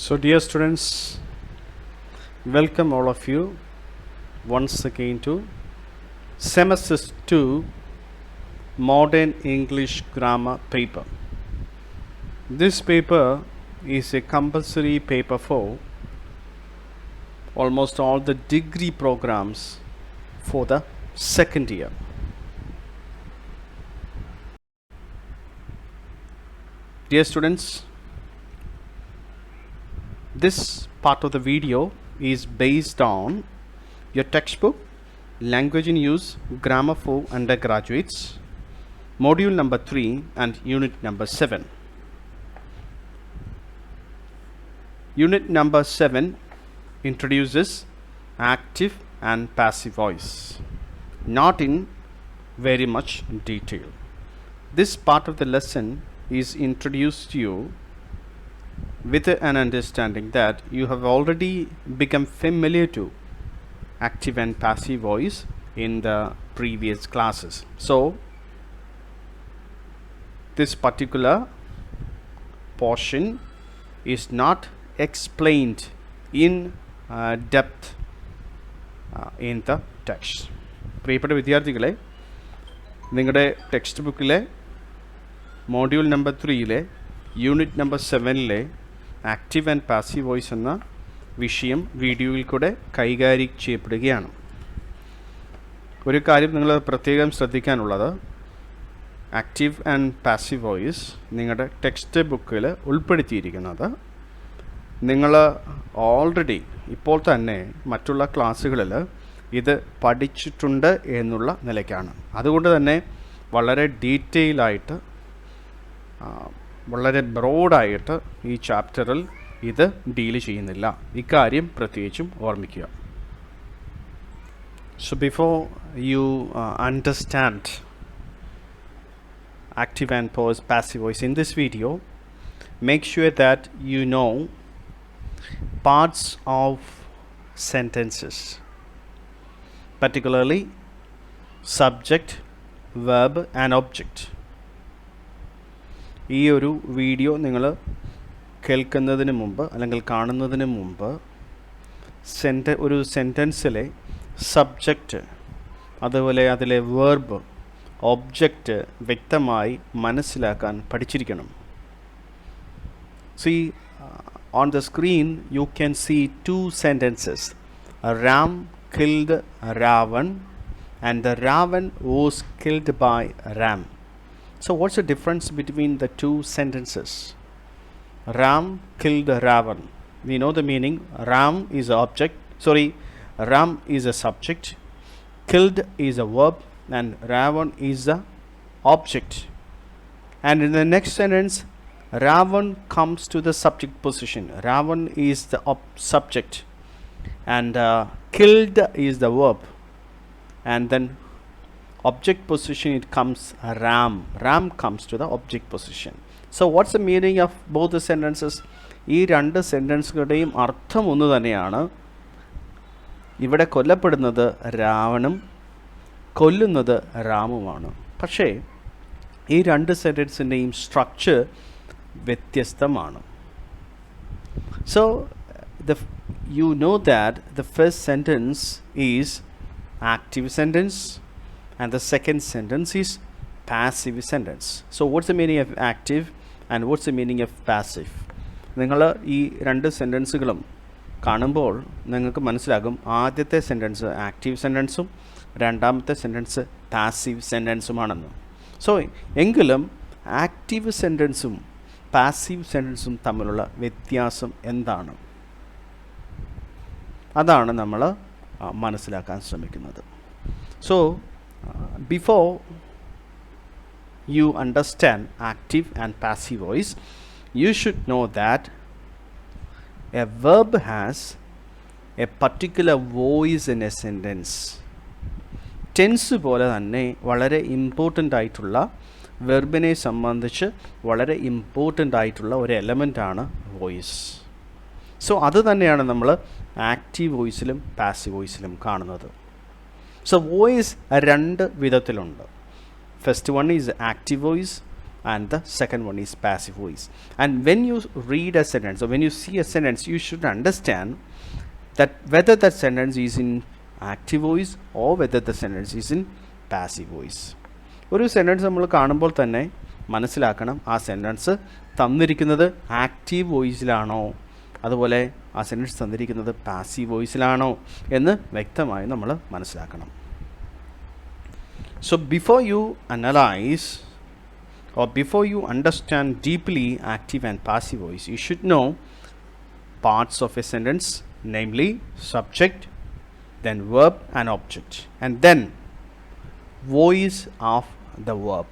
So, dear students, welcome all of you once again to Semester 2 Modern English Grammar paper. This paper is a compulsory paper for almost all the degree programs for the second year. Dear students, this part of the video is based on your textbook, Language in Use, Grammar for Undergraduates, Module number 3 and Unit number 7. Unit number 7 introduces active and passive voice, not in very much detail. This part of the lesson is introduced to you with an understanding that you have already become familiar to active and passive voice in the previous classes. So, this particular portion is not explained in depth in the text. പ്രിയപ്പെട്ട വിദ്യാർത്ഥികളെ, നിങ്ങളുടെ text ബുക്കിലെ module number 3-ലെ unit number 7-ലെ active and passive voice എന്ന വിഷയം വീഡിയോയിൽ കൂടെ കൈകാര്യം ചെയ്യപ്പെടുകയാണ്. ഒരു കാര്യം നിങ്ങൾ പ്രത്യേകം ശ്രദ്ധിക്കാനുള്ളത്, ആക്റ്റീവ് ആൻഡ് പാസീവ് വോയിസ് നിങ്ങളുടെ ടെക്സ്റ്റ് ബുക്കിൽ ഉൾപ്പെടുത്തിയിരിക്കുന്നത് നിങ്ങൾ ഓൾറെഡി ഇപ്പോൾ തന്നെ മറ്റുള്ള ക്ലാസ്സുകളിൽ ഇത് പഠിച്ചിട്ടുണ്ട് എന്നുള്ള നിലയ്ക്കാണ്. അതുകൊണ്ട് തന്നെ വളരെ ഡീറ്റെയിൽ ആയിട്ട് വളരെ ബ്രോഡായിട്ട് ഈ ചാപ്റ്ററിൽ ഇത് ഡീൽ ചെയ്യുന്നില്ല. ഇക്കാര്യം പ്രത്യേകിച്ചും ഓർമ്മിക്കുക. So before you understand active and passive voice in this video, make sure that you know parts of sentences, particularly subject, verb and object. ഈ ഒരു വീഡിയോ നിങ്ങൾ കേൾക്കുന്നതിന് മുമ്പ് അല്ലെങ്കിൽ കാണുന്നതിന് മുമ്പ് ഒരു സെൻറ്റൻസിലെ സബ്ജക്റ്റ്, അതുപോലെ അതിലെ വേർബ്, ഒബ്ജക്റ്റ് വ്യക്തമായി മനസ്സിലാക്കാൻ പഠിച്ചിരിക്കണം. See, on the screen you can see two sentences. Ram killed Ravan and the Ravan was killed by Ram. So what's the difference between the two sentences? Ram killed Ravan. We know the meaning. Ram is an object. Ram is a subject. Killed is a verb and Ravan is the object. And in the next sentence, Ravan comes to the subject position. Ravan is the subject and killed is the verb. And then object position, it comes Ram. Ram comes to the object position. So what's the meaning of both the sentences? ഈ രണ്ട് സെൻറ്റൻസുകളുടെയും അർത്ഥം ഒന്ന് തന്നെയാണ്. ഇവിടെ കൊല്ലപ്പെടുന്നത് രാവണും കൊല്ലുന്നത് രാമുമാണ്. പക്ഷേ ഈ രണ്ട് സെൻറ്റൻസിൻ്റെയും സ്ട്രക്ചർ വ്യത്യസ്തമാണ്. So you know that the first sentence is active sentence and the second sentence is passive sentence. So what's the meaning of active and what's the meaning of passive? നിങ്ങൾ ഈ രണ്ട് സെൻറ്റൻസുകളും കാണുമ്പോൾ നിങ്ങൾക്ക് മനസ്സിലാകും ആദ്യത്തെ സെൻറ്റൻസ് ആക്റ്റീവ് സെൻറ്റൻസും രണ്ടാമത്തെ sentence passive സെൻറ്റൻസുമാണെന്ന്. So എങ്കിലും active സെൻറ്റൻസും passive സെൻറ്റൻസും തമ്മിലുള്ള വ്യത്യാസം എന്താണ്? അതാണ് നമ്മൾ മനസ്സിലാക്കാൻ ശ്രമിക്കുന്നത്. So before you understand active and passive voice, you should know that a verb has a particular voice in a sentence. Tense പോലെ തന്നെ വളരെ ഇമ്പോർട്ടൻ്റ് ആയിട്ടുള്ള വെർബിനെ സംബന്ധിച്ച് വളരെ ഇമ്പോർട്ടൻ്റ് ആയിട്ടുള്ള ഒരു എലമെൻ്റാണ് വോയിസ്. സോ അത് തന്നെയാണ് നമ്മൾ ആക്റ്റീവ് വോയിസിലും പാസീവ് വോയിസിലും കാണുന്നത്. സോ വോയിസ് രണ്ട് വിധത്തിലുണ്ട്. First one is active voice and the second one is passive voice. And when you read a sentence or when you see a sentence, you should understand that whether that sentence is in active voice or whether the sentence is in passive voice. ഒരു sentence നമ്മൾ കാണുമ്പോൾ തന്നെ മനസ്സിലാക്കണം ആ sentence തന്നിരിക്കുന്നത് active വോയിസിലാണോ അതുപോലെ ആ sentence തന്നിരിക്കുന്നത് പാസീവ് വോയിസിലാണോ എന്ന് വ്യക്തമായി നമ്മൾ മനസ്സിലാക്കണം. So before you analyze or before you understand deeply active and passive voice, you should know parts of a sentence, namely subject, then verb and object, and then voice of the verb.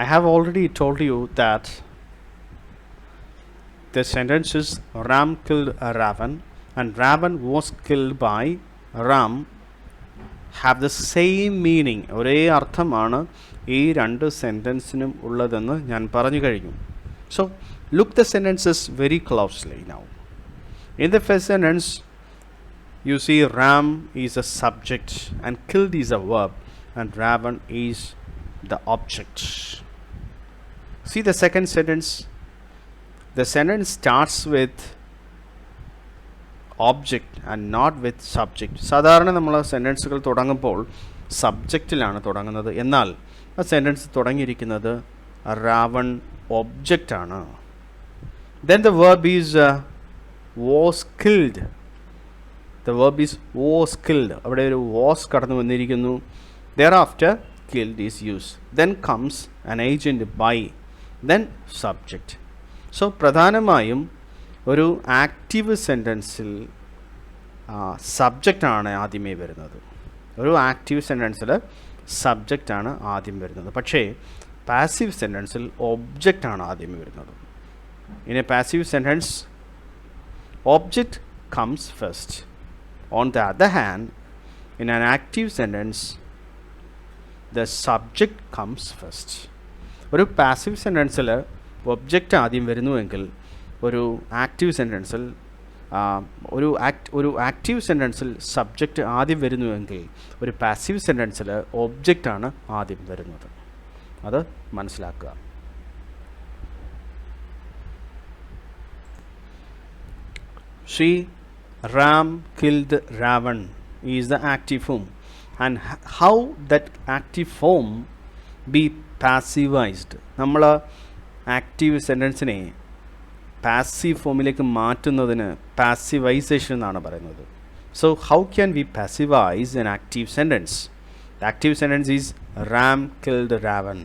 I have already told you that the sentence is Ram killed Ravan and Ravan was killed by Ram have the same meaning. ഒരേ അർത്ഥമാണ് ഈ രണ്ട് സെൻറ്റൻസിനും ഉള്ളതെന്ന് ഞാൻ പറഞ്ഞു കഴിഞ്ഞു. So look the sentences very closely now. In the first sentence you see Ram is a subject and killed is a verb and Ravan is the object. See the second sentence. The sentence starts with object and not with subject. സാധാരണ നമ്മൾ സെൻറ്റൻസുകൾ തുടങ്ങുമ്പോൾ സബ്ജക്റ്റിലാണ് തുടങ്ങുന്നത്. എന്നാൽ ആ sentence തുടങ്ങിയിരിക്കുന്നത് Ravan ഒബ്ജക്റ്റാണ്. Then the verb is was killed. The verb is was killed. അവിടെ ഒരു was കടന്നു വന്നിരിക്കുന്നു. Thereafter killed is used. Then comes an agent by. Then subject. So പ്രധാനമായും ഒരു ആക്റ്റീവ് സെൻറ്റൻസിൽ സബ്ജക്റ്റാണ് ആദ്യമേ വരുന്നത്. ഒരു ആക്റ്റീവ് സെൻറ്റൻസിൽ സബ്ജക്റ്റാണ് ആദ്യം വരുന്നത്. പക്ഷേ പാസീവ് സെൻറ്റൻസിൽ ഒബ്ജക്റ്റാണ് ആദ്യമേ വരുന്നത്. In a passive sentence, object comes first. On the other hand, in an active sentence, the subject comes first. ഒരു പാസീവ് സെൻറ്റൻസിൽ ഒബ്ജക്റ്റ് ആദ്യം വരുന്നുവെങ്കിൽ ഒരു ആക്റ്റീവ് സെൻറ്റൻസിൽ ഒരു ആക്റ്റീവ് സെൻറ്റൻസിൽ സബ്ജക്റ്റ് ആദ്യം വരുന്നുവെങ്കിൽ ഒരു പാസീവ് സെൻറ്റൻസിൽ ഒബ്ജക്റ്റാണ് ആദ്യം വരുന്നത്. അത് മനസ്സിലാക്കുക. See, Ram killed Ravan is the active form, and how that active form be passivized. നമ്മൾ ആക്റ്റീവ് സെൻറ്റൻസിനെ പാസീവ് ഫോമിലേക്ക് മാറ്റുന്നതിന് പാസിവൈസേഷൻ എന്നാണ് പറയുന്നത്. So how can we passivize an active sentence? The active sentence is Ram killed Ravan.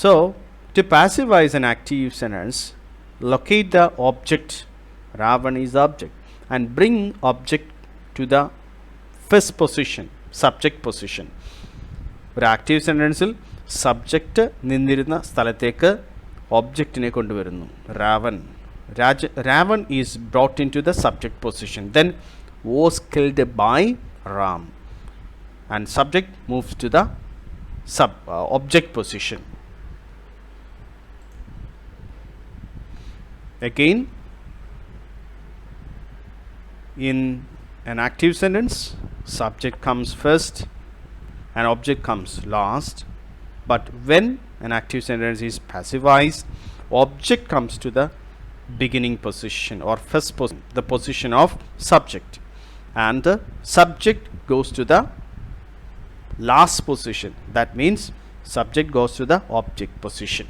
So to passivize an active sentence, locate the object. Ravan is the object and bring object to the first position, subject position. ഒരു active സെൻറ്റൻസിൽ subject നിന്നിരുന്ന സ്ഥലത്തേക്ക് ഒബ്ജക്റ്റിനെ കൊണ്ടുവരുന്നു. Ravan is brought into the subject position, then was killed by Ram, and subject moves to the object position. Again, in an active sentence, subject comes first and object comes last. But when an active sentence is passivized, object comes to the beginning position or first position, the position of subject, and the subject goes to the last position. That means subject goes to the object position.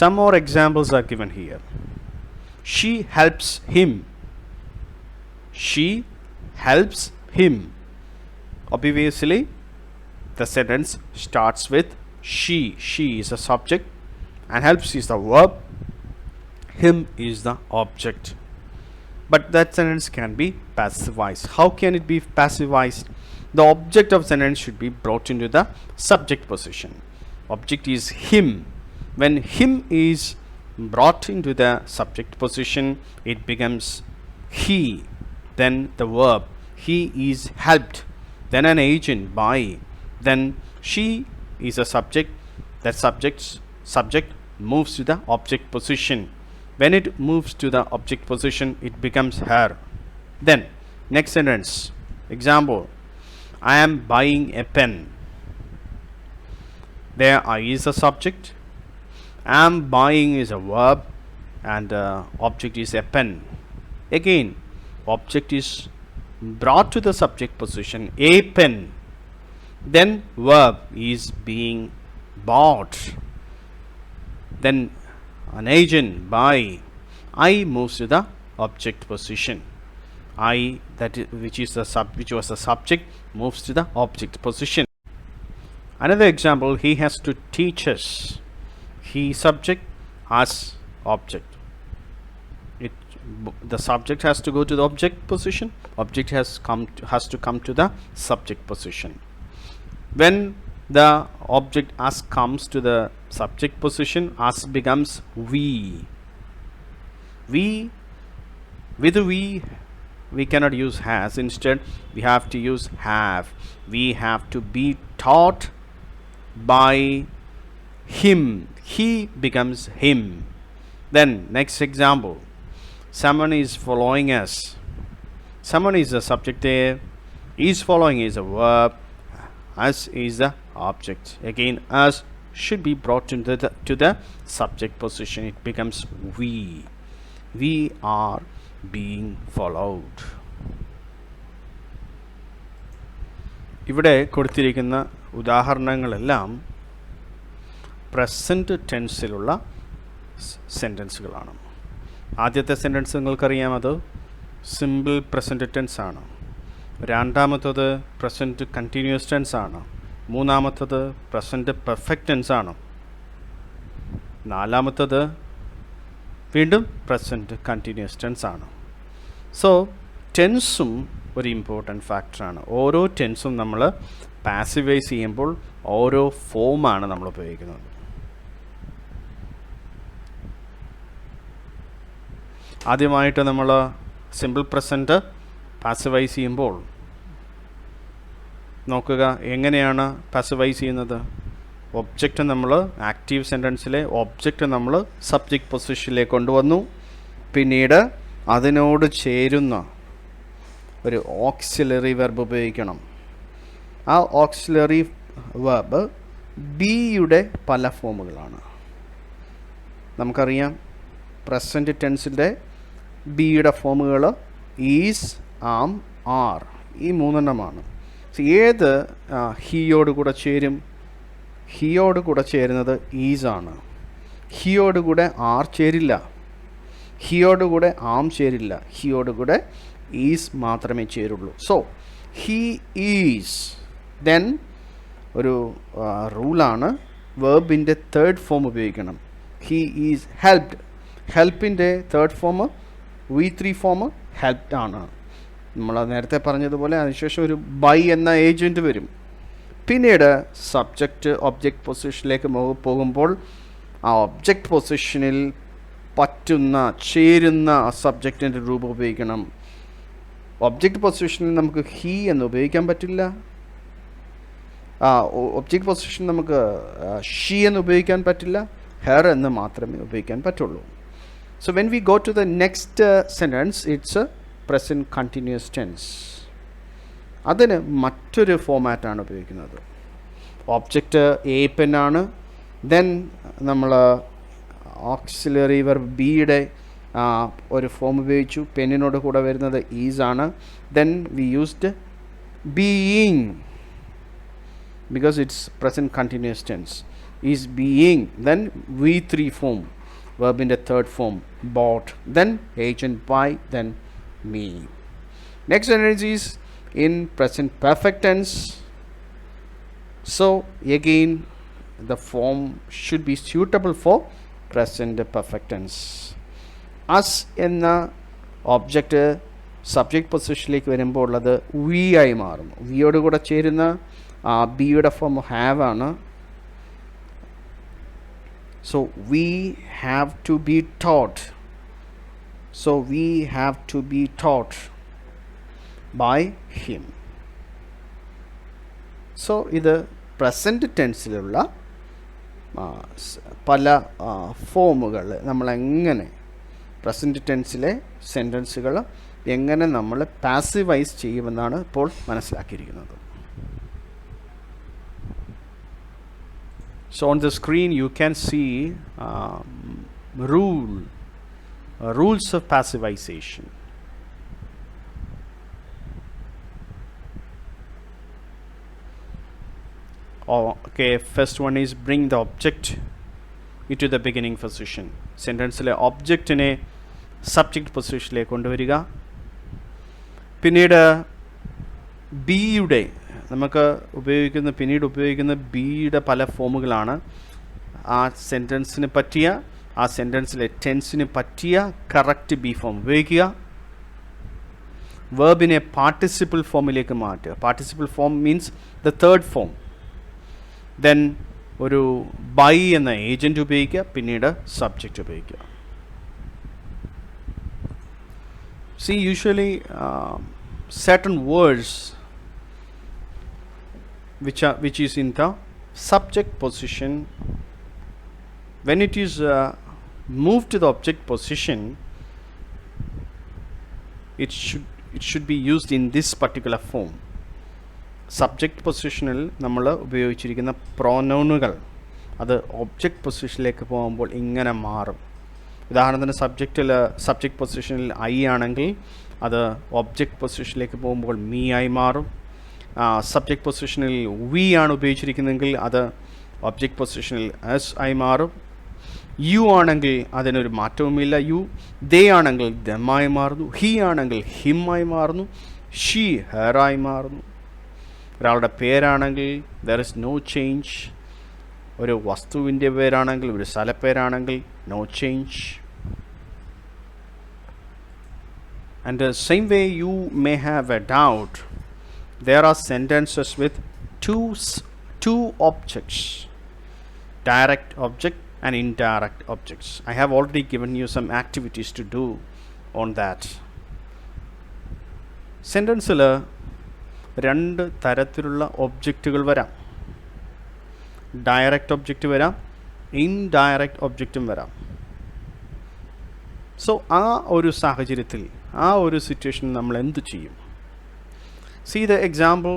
Some more examples are given here. She helps him. She helps him. Obviously, the sentence starts with she. She is the subject and helps is the verb. Him is the object. But that sentence can be passivized. How can it be passivized? The object of sentence should be brought into the subject position. Object is him. When him is brought into the subject position, it becomes he. Then the verb, he is helped. Then an agent by. Then she is a subject. That subject moves to the object position. When it moves to the object position, it becomes her. Then next sentence, example, I am buying a pen. There I is a subject, am buying is a verb, and object is a pen. Again, object is brought to the subject position, a pen. Then verb is being bought. Then an agent buy. I moves to the object position. I, that is, which was the subject, moves to the object position. Another example, he has to teach us. He subject, us object. The subject has to go to the object position. Object has to come to the subject position. When the object us comes to the subject position, us becomes we. With we cannot use has. Instead, we have to use have. We have to be taught by him. He becomes him. Then next example, someone is following us. Someone is the subject there. Is following is a verb. Us is the object. Again, us should be brought to the subject position. It becomes we. We are being followed. ഇവിടെ കൊടുത്തിരിക്കുന്ന ഉദാഹരണങ്ങളെല്ലാം present ടെൻസിലുള്ള സെൻറ്റൻസുകളാണ്. ആദ്യത്തെ sentence നിങ്ങൾക്കറിയാം, അത് simple present tense ആണ്. രണ്ടാമത്തത് present continuous tense ആണ്. മൂന്നാമത്തത് present perfect tense ആണ്. നാലാമത്തത് വീണ്ടും പ്രസൻറ്റ് കണ്ടിന്യൂസ് ടെൻസ് ആണ്. സോ ടെൻസും ഒരു ഇമ്പോർട്ടൻറ്റ് ഫാക്ടറാണ്. ഓരോ ടെൻസും നമ്മൾ പാസിവൈസ് ചെയ്യുമ്പോൾ ഓരോ ഫോമാണ് നമ്മൾ ഉപയോഗിക്കുന്നത്. ആദ്യമായിട്ട് നമ്മൾ സിമ്പിൾ പ്രസൻറ്റ് പാസിവൈസ് ചെയ്യുമ്പോൾ നോക്കുക എങ്ങനെയാണ് പാസിവൈസ് ചെയ്യുന്നത്. ഒബ്ജക്റ്റ് നമ്മൾ ആക്റ്റീവ് സെൻറ്റൻസിലെ ഒബ്ജക്റ്റ് നമ്മൾ സബ്ജക്റ്റ് പൊസിഷനിലേക്ക് കൊണ്ടുവന്നു. പിന്നീട് അതിനോട് ചേരുന്ന ഒരു ഓക്സിലറി വെർബ് ഉപയോഗിക്കണം. ആ ഓക്സിലറി വെർബ് ബിയുടെ പല ഫോമുകളാണ്. നമുക്കറിയാം പ്രസൻറ്റ് ടെൻസിൻ്റെ ബിയുടെ ഫോമുകൾ ഈസ്, ആം, ആർ, ഈ മൂന്നെണ്ണമാണ്. ഏത് ഹിയോട് കൂടെ ചേരും? ഹിയോട് കൂടെ ചേരുന്നത് ഈസാണ്. ഹിയോട് കൂടെ ആർ ചേരില്ല. ഹിയോട് കൂടെ ആം ചേരില്ല. ഹിയോട് കൂടെ ഈസ് മാത്രമേ ചേരുള്ളൂ. So he is. ദെൻ ഒരു റൂളാണ്, വേർബിൻ്റെ തേർഡ് ഫോം ഉപയോഗിക്കണം. He is helped. ഹെൽപ്പിൻ്റെ third form V3 form helped ആണ്. നമ്മൾ നേരത്തെ പറഞ്ഞതുപോലെ അതിനുശേഷം ഒരു ബൈ എന്ന ഏജൻറ്റ് വരും. പിന്നീട് സബ്ജക്റ്റ് ഒബ്ജക്റ്റ് പൊസിഷനിലേക്ക് പോകുമ്പോൾ ആ ഒബ്ജക്റ്റ് പൊസിഷനിൽ പറ്റുന്ന ചേരുന്ന സബ്ജക്റ്റിൻ്റെ രൂപം ഉപയോഗിക്കണം. ഒബ്ജക്റ്റ് പൊസിഷനിൽ നമുക്ക് ഹി എന്ന് ഉപയോഗിക്കാൻ പറ്റില്ല. ഒബ്ജക്റ്റ് പൊസിഷൻ നമുക്ക് ഷീ എന്ന് ഉപയോഗിക്കാൻ പറ്റില്ല. ഹെർ എന്ന് മാത്രമേ ഉപയോഗിക്കാൻ പറ്റുള്ളൂ. So when we go to the next sentence, it's a present continuous tense. അതിന് മറ്റൊരു ഫോമാറ്റാണ് ഉപയോഗിക്കുന്നത്. ഒബ്ജക്റ്റ് എ പെൻ ആണ്. ദെൻ നമ്മൾ ഓക്സിലറി വെർബ് ബിയുടെ ഒരു ഫോം ഉപയോഗിച്ചു. പെന്നിനോട് കൂടെ വരുന്നത് ഈസ് ആണ്. Then we used being because it's present continuous tense. Is being. Then V3 form, verb in the third form, bought. Then agent buy. Then me. Next sentence is in present perfect tense. So again the form should be suitable for present perfect tense. Us എന്ന object subject പൊസിഷനിലേക്ക് വരുമ്പോൾ അത് V ആയി മാറും. വിയോട് കൂടെ ചേരുന്ന ബിയുടെ form have ആണ്. So we have to be taught. So we have to be taught by him. So ഇത് പ്രസൻറ്റ് ടെൻസിലുള്ള പല ഫോമുകൾ നമ്മളെങ്ങനെ പ്രസൻറ്റ് ടെൻസിലെ സെൻറ്റൻസുകൾ എങ്ങനെ നമ്മൾ പാസിവൈസ് ചെയ്യുമെന്നാണ് ഇപ്പോൾ മനസ്സിലാക്കിയിരിക്കുന്നത്. So on the screen you can see rules of passivization. Okay, first one is bring the object into the beginning position. സെൻറ്റൻസിലെ ഒബ്ജക്റ്റിനെ subject പൊസിഷനിലേക്ക് കൊണ്ടുവരിക. പിന്നീട് ബിയുടെ പിന്നീട് ഉപയോഗിക്കുന്ന ബിയുടെ പല ഫോമുകളാണ്. ആ സെൻറ്റൻസിന് പറ്റിയ, ആ സെൻറ്റൻസിലെ ടെൻസിന് പറ്റിയ കറക്റ്റ് ബി ഫോം ഉപയോഗിക്കുക. വെർബിനെ പാർട്ടിസിപ്പിൾ ഫോമിലേക്ക് മാറ്റുക. Participle form means the third form. Then ഒരു ബൈ എന്ന ഏജൻറ്റ് ഉപയോഗിക്കുക, പിന്നീട് സബ്ജക്റ്റ് ഉപയോഗിക്കുക. See, usually certain words which is in the subject position, when it is moved to the object position, it should be used in this particular form. Subject പൊസിഷനിൽ നമ്മൾ ഉപയോഗിച്ചിരിക്കുന്ന പ്രോനൗണുകൾ അത് object പൊസിഷനിലേക്ക് പോകുമ്പോൾ ഇങ്ങനെ മാറും. ഉദാഹരണത്തിന് സബ്ജക്റ്റ് പൊസിഷനിൽ ഐ ആണെങ്കിൽ അത് ഒബ്ജക്റ്റ് പൊസിഷനിലേക്ക് പോകുമ്പോൾ മീ ആയി മാറും. സബ്ജക്റ്റ് പൊസിഷനിൽ വി ആണ് ഉപയോഗിച്ചിരിക്കുന്നതെങ്കിൽ അത് ഒബ്ജക്റ്റ് പൊസിഷനിൽ എസ് ആയി മാറും. യു ആണെങ്കിൽ അതിനൊരു മാറ്റവുമില്ല, യു. ദേ ആണെങ്കിൽ ദമായി മാറുന്നു. ഹി ആണെങ്കിൽ ഹിം ആയി മാറുന്നു. ഷീ ഹെർ ആയി മാറുന്നു. ഒരാളുടെ പേരാണെങ്കിൽ ദർ ഇസ് നോ ചേഞ്ച്. ഒരു വസ്തുവിൻ്റെ പേരാണെങ്കിൽ, ഒരു സ്ഥലപ്പേരാണെങ്കിൽ no change. And the same way you may have a doubt, there are sentences with two objects, direct object and indirect objects. I have already given you some activities to do on that. സെൻറ്റൻസിൽ രണ്ട് തരത്തിലുള്ള ഒബ്ജക്റ്റുകൾ വരാം. Direct object വരാം, indirect ഒബ്ജക്റ്റും വരാം. So ആ ഒരു സാഹചര്യത്തിൽ, ആ ഒരു സിറ്റുവേഷൻ നമ്മൾ എന്തു ചെയ്യും? See the example.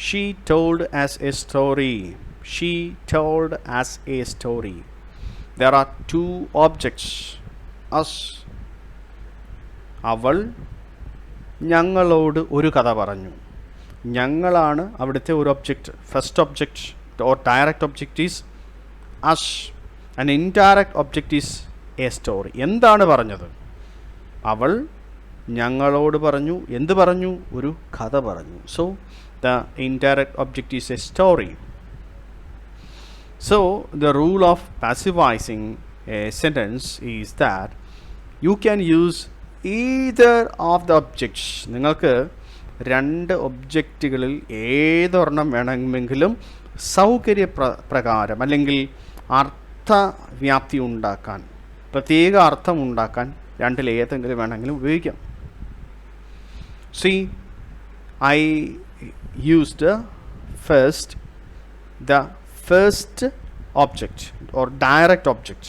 She told us a story. She told us a story. There are two objects. Us. അവൾ ഞങ്ങളോട് ഒരു കഥ പറഞ്ഞു. ഞങ്ങളാണ് അവിടുത്തെ ഒരു object. First object or direct object is us. An indirect object is a story. എന്താണ് പറഞ്ഞത്? അവൾ ഞങ്ങളോട് പറഞ്ഞു. എന്ത് പറഞ്ഞു? ഒരു കഥ പറഞ്ഞു. So the indirect object is a story. So the rule of passivizing a sentence is that you can use either of the objects. നിങ്ങൾക്ക് രണ്ട് ഒബ്ജക്റ്റുകളിൽ ഏതൊരെണ്ണം വേണമെങ്കിലും സൗകര്യപ്രകാരം അല്ലെങ്കിൽ അർത്ഥവ്യാപ്തി ഉണ്ടാക്കാൻ, പ്രത്യേക അർത്ഥം ഉണ്ടാക്കാൻ രണ്ടിലേതെങ്കിലും വേണമെങ്കിലും ഉപയോഗിക്കാം. See, I used the first object or direct object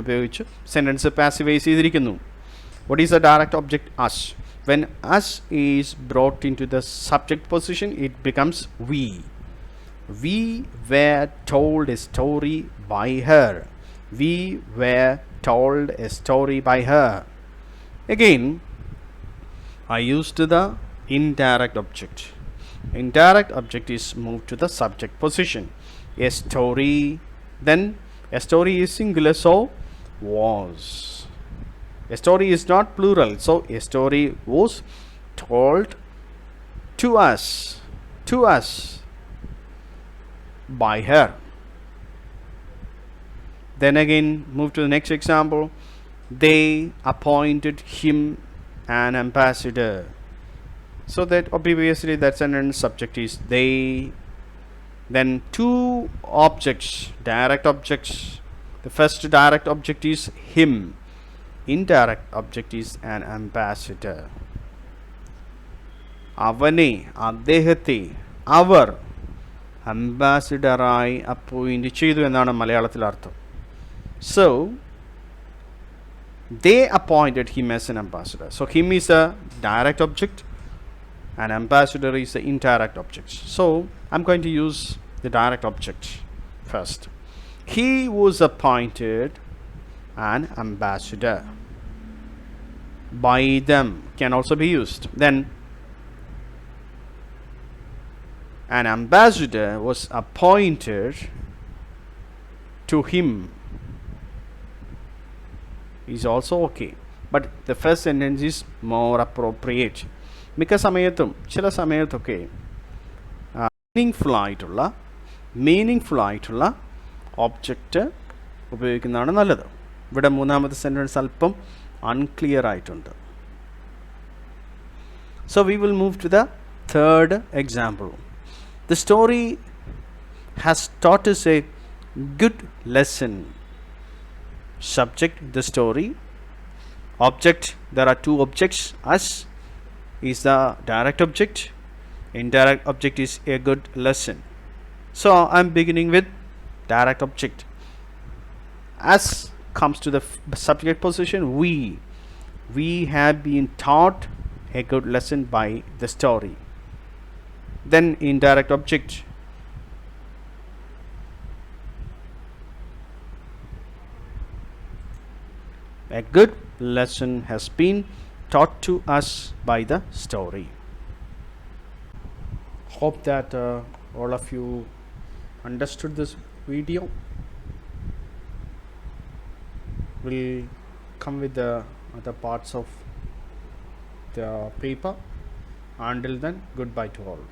ഉപയോഗിച്ച് സെൻറ്റൻസ് പാസിവൈസ് ചെയ്തിരിക്കുന്നു. What is the direct object? Us. When us is brought into the subject position, it becomes we. We were told a story by her. We were told a story by her. Again, I used the indirect object. Indirect object is moved to the subject position. A story, then a story is singular, so was. A story is not plural, so a story was told to us by her. Then again, move to the next example. They appointed him an ambassador. So that obviously that sentence subject is they. Then two objects, direct objects. The first direct object is him. Indirect object is an ambassador. അവനെ, അദ്ദേഹത്തെ അവർ അംബാസിഡറായി appoint ചെയ്തു എന്നാണ് മലയാളത്തിൽ അർത്ഥം. So they appointed him as an ambassador. So him is a direct object and ambassador is the indirect object. So I'm going to use the direct object first. He was appointed an ambassador. By them can also be used. Then an ambassador was appointed to him is also okay, but the first sentence is more appropriate. മിക്ക സമയത്തും ചില സമയത്തൊക്കെ meaningful ആയിട്ടുള്ള object ഉപയോഗിക്കുന്നതാണ് നല്ലത്. ഇവിടെ മൂന്നാമത്തെ sentence അല്പം അൺക്ലിയർ ആയിട്ടുണ്ട്. So we will move to the third example. The story has taught us a good lesson. Subject, the story. Object, there are two objects. Us is the direct object. Indirect object is a good lesson. So I'm beginning with direct object. As comes to the subject position, we have been taught a good lesson by the story. Then indirect object, a good lesson has been taught to us by the story. Hope that all of you understood this video. We'll come with the other parts of the paper. Until then, goodbye to all.